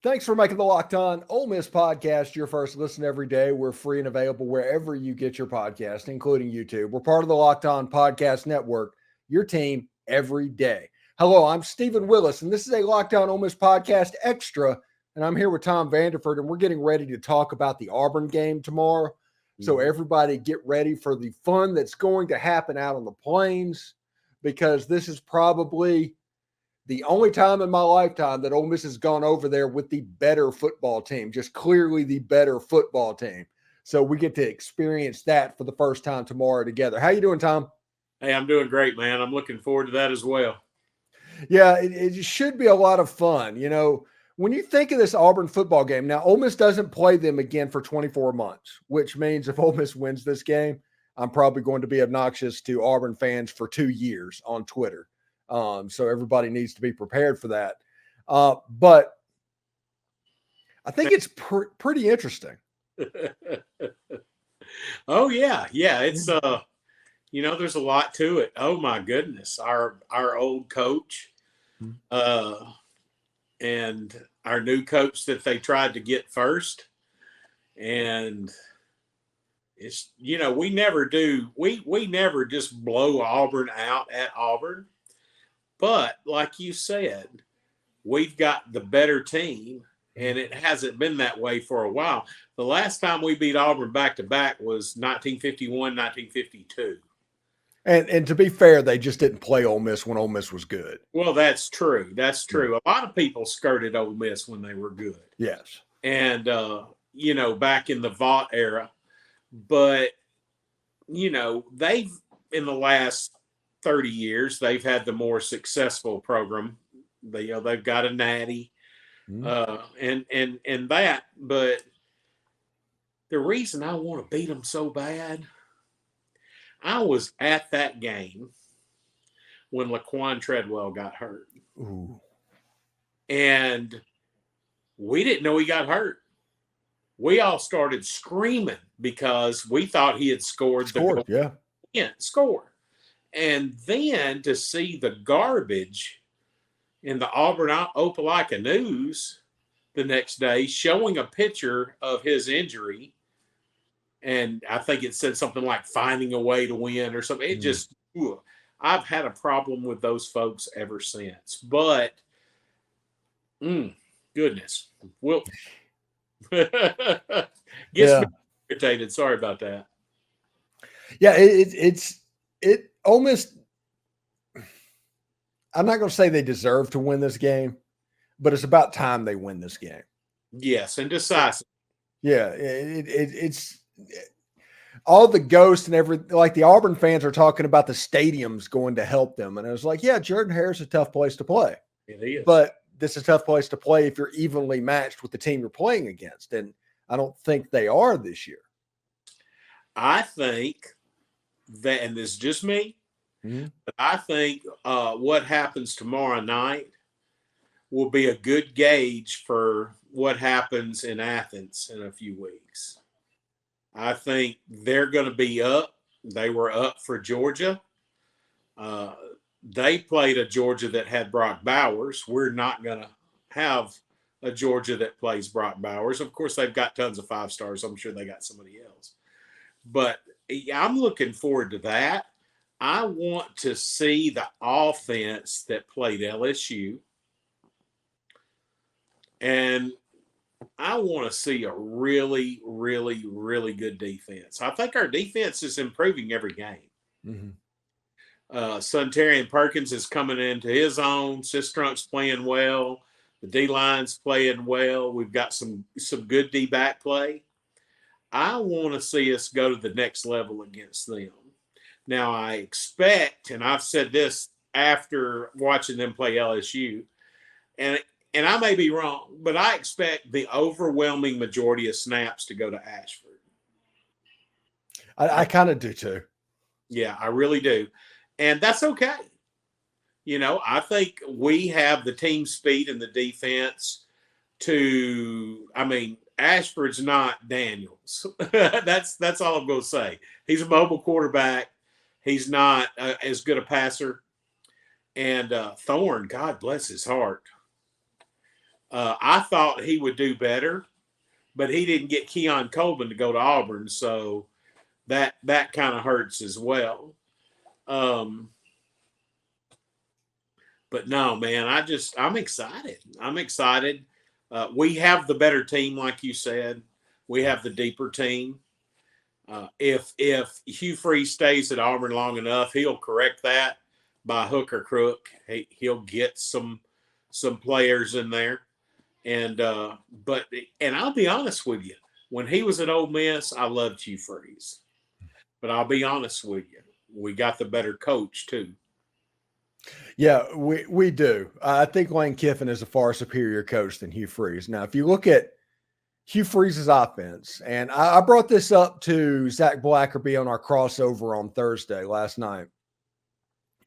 Thanks for making the Locked On Ole Miss podcast your first listen every day. We're free and available wherever you get your podcast, including YouTube. We're part of the Locked On Podcast Network, your team every day. Hello, I'm Stephen Willis, and this is a Locked On Ole Miss podcast extra, and I'm here with Tom Vanderford, and we're getting ready to talk about the Auburn game tomorrow. So everybody get ready for the fun that's going to happen out on the plains, because this is probably the only time in my lifetime that Ole Miss has gone over there with the better football team, just clearly the better football team. So we get to experience that for the first time tomorrow together. How you doing, Tom? Hey, I'm doing great, man. I'm looking forward to that as well. Yeah, it should be a lot of fun. You know, when you think of this Auburn football game, now Ole Miss doesn't play them again for 24 months, which means if Ole Miss wins this game, I'm probably going to be obnoxious to Auburn fans for 2 years on Twitter. So everybody needs to be prepared for that. But I think it's pretty interesting. Oh, yeah. Yeah, it's there's a lot to it. Oh my goodness. Our old coach and our new coach that they tried to get first. And it's, we never just blow Auburn out at Auburn. But like you said, we've got the better team, and it hasn't been that way for a while. The last time we beat Auburn back-to-back was 1951, 1952. And to be fair, they just didn't play Ole Miss when Ole Miss was good. Well, that's true. That's true. A lot of people skirted Ole Miss when they were good. Yes. And, back in the Vaught era. But, they've, in the last 30 years, they've had the more successful program. They've got a natty and that. But the reason I want to beat them so bad, I was at that game when Laquan Treadwell got hurt. Ooh. And we didn't know he got hurt. We all started screaming because we thought he had scored. Score. And then to see the garbage in the Auburn Opelika News the next day showing a picture of his injury, and I think it said something like finding a way to win or something. It just, I've had a problem with those folks ever since. But, goodness. Well, gets me irritated. Sorry about that. Yeah, it almost, I'm not going to say they deserve to win this game, but it's about time they win this game. Yes, and decisive. Yeah, it's all the ghosts and everything. Like the Auburn fans are talking about the stadiums going to help them. And I was like, yeah, Jordan-Hare is a tough place to play. It is. But this is a tough place to play if you're evenly matched with the team you're playing against. And I don't think they are this year. I think that, and this is just me, but I think what happens tomorrow night will be a good gauge for what happens in Athens in a few weeks. I think they're going to be up. They were up for Georgia. They played a Georgia that had Brock Bowers. We're not going to have a Georgia that plays Brock Bowers. Of course, they've got tons of 5 stars. I'm sure they got somebody else. But I'm looking forward to that. I want to see the offense that played LSU. And I want to see a really, really, really good defense. I think our defense is improving every game. Suntarian Perkins is coming into his own. Sistrunk's playing well. The D-line's playing well. We've got some good D-back play. I want to see us go to the next level against them. Now, I expect, and I've said this after watching them play LSU, and I may be wrong, but I expect the overwhelming majority of snaps to go to Ashford. I kind of do too. Yeah, I really do. And that's okay. I think we have the team speed and the defense Ashford's not Daniels. That's all I'm going to say. He's a mobile quarterback. He's not as good a passer. And Thorne, God bless his heart. I thought he would do better, but he didn't get Keon Coleman to go to Auburn, so that kind of hurts as well. But no, man, I'm excited. I'm excited. We have the better team, like you said. We have the deeper team. If Hugh Freeze stays at Auburn long enough, he'll correct that by hook or crook. He'll get some players in there. And I'll be honest with you, when he was at Ole Miss, I loved Hugh Freeze. But I'll be honest with you, we got the better coach too. Yeah, we do. I think Lane Kiffin is a far superior coach than Hugh Freeze. Now, if you look at Hugh Freeze's offense, and I brought this up to Zach Blackerby on our crossover on Thursday last night,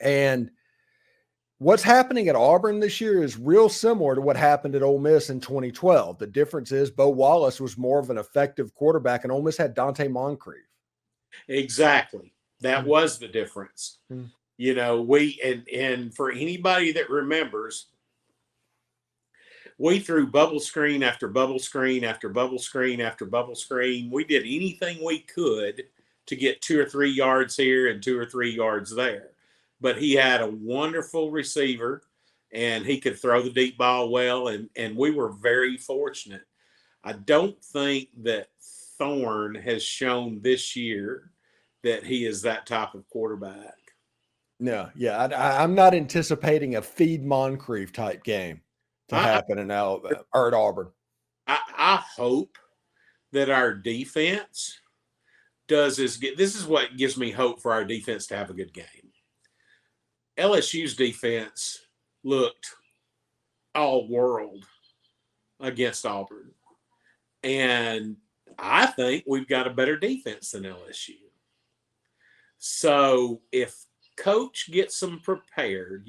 and what's happening at Auburn this year is real similar to what happened at Ole Miss in 2012. The difference is Bo Wallace was more of an effective quarterback, and Ole Miss had Dante Moncrief. Exactly. That was the difference. You know, and for anybody that remembers, we threw bubble screen after bubble screen after bubble screen after bubble screen. We did anything we could to get 2 or 3 yards here and 2 or 3 yards there. But he had a wonderful receiver, and he could throw the deep ball well, and we were very fortunate. I don't think that Thorne has shown this year that he is that type of quarterback. No, yeah, I'm not anticipating a feed Moncrief type game to happen in Alabama or at Auburn. I hope that our defense does this. This is what gives me hope for our defense to have a good game. LSU's defense looked all world against Auburn. And I think we've got a better defense than LSU. So if Coach gets them prepared,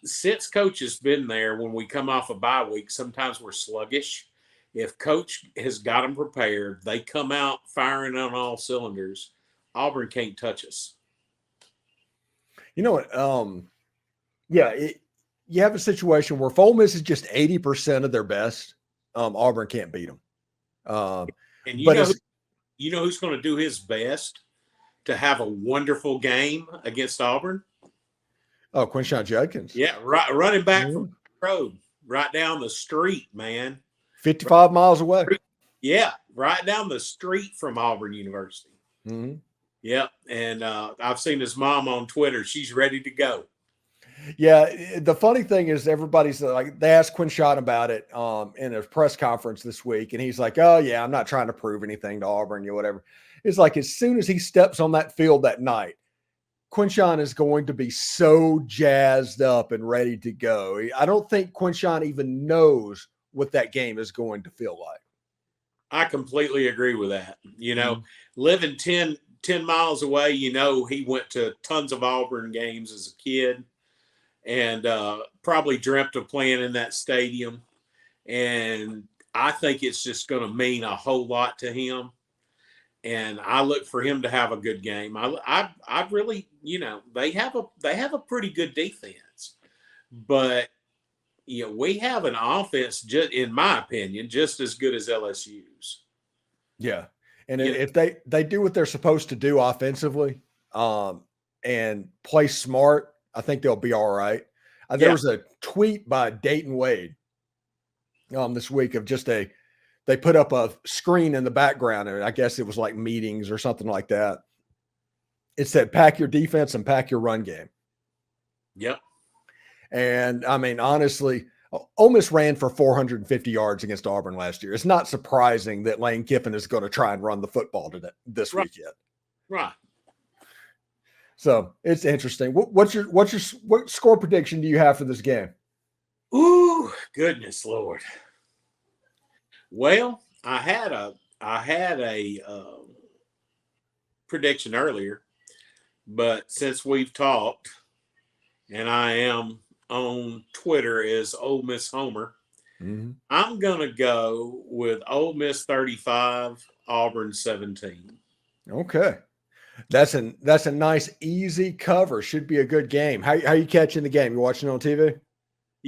since Coach has been there, when we come off a bye week, sometimes we're sluggish. If Coach has got them prepared, they come out firing on all cylinders, Auburn can't touch us. You know what? You have a situation where if Ole Miss is just 80% of their best, Auburn can't beat them. And you know who's going to do his best to have a wonderful game against Auburn? Oh, Quinshon Judkins. Yeah, running back from the road, right down the street, man. 55 miles away. Yeah, right down the street from Auburn University. Mm-hmm. Yep, and I've seen his mom on Twitter. She's ready to go. Yeah, the funny thing is everybody's like, they asked Quinshon about it in a press conference this week, and he's like, oh, yeah, I'm not trying to prove anything to Auburn or whatever. It's like as soon as he steps on that field that night, Quinshon is going to be so jazzed up and ready to go. I don't think Quinshon even knows what that game is going to feel like. I completely agree with that. Living 10 miles away, he went to tons of Auburn games as a kid and probably dreamt of playing in that stadium. And I think it's just going to mean a whole lot to him. And I look for him to have a good game. I really, they have a pretty good defense, but we have an offense, just in my opinion, just as good as LSU's. Yeah, and if they do what they're supposed to do offensively, and play smart, I think they'll be all right. There was a tweet by Dayton Wade this week of just they put up a screen in the background, and I guess it was like meetings or something like that. It said, pack your defense and pack your run game. Yep. And I mean, honestly, Ole Miss ran for 450 yards against Auburn last year. It's not surprising that Lane Kiffin is going to try and run the football this weekend. Right. So it's interesting. What score prediction do you have for this game? Ooh, goodness Lord. Well, I had a prediction earlier, but since we've talked, and I am on Twitter as Ole Miss Homer, I'm going to go with Ole Miss 35, Auburn 17. Okay. That's a nice, easy cover. Should be a good game. How you catching the game? You watching on TV?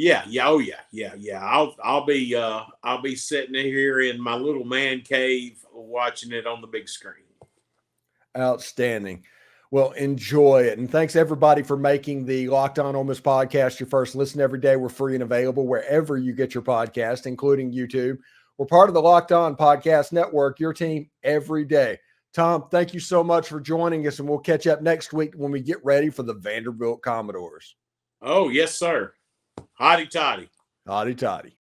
Yeah. Oh yeah. I'll be sitting here in my little man cave watching it on the big screen. Outstanding. Well, enjoy it. And thanks everybody for making the Locked On Ole Miss podcast your first listen every day. We're free and available wherever you get your podcast, including YouTube. We're part of the Locked On Podcast Network, your team every day. Tom, thank you so much for joining us, and we'll catch up next week when we get ready for the Vanderbilt Commodores. Oh, yes, sir. Hotty toddy. Hotty toddy.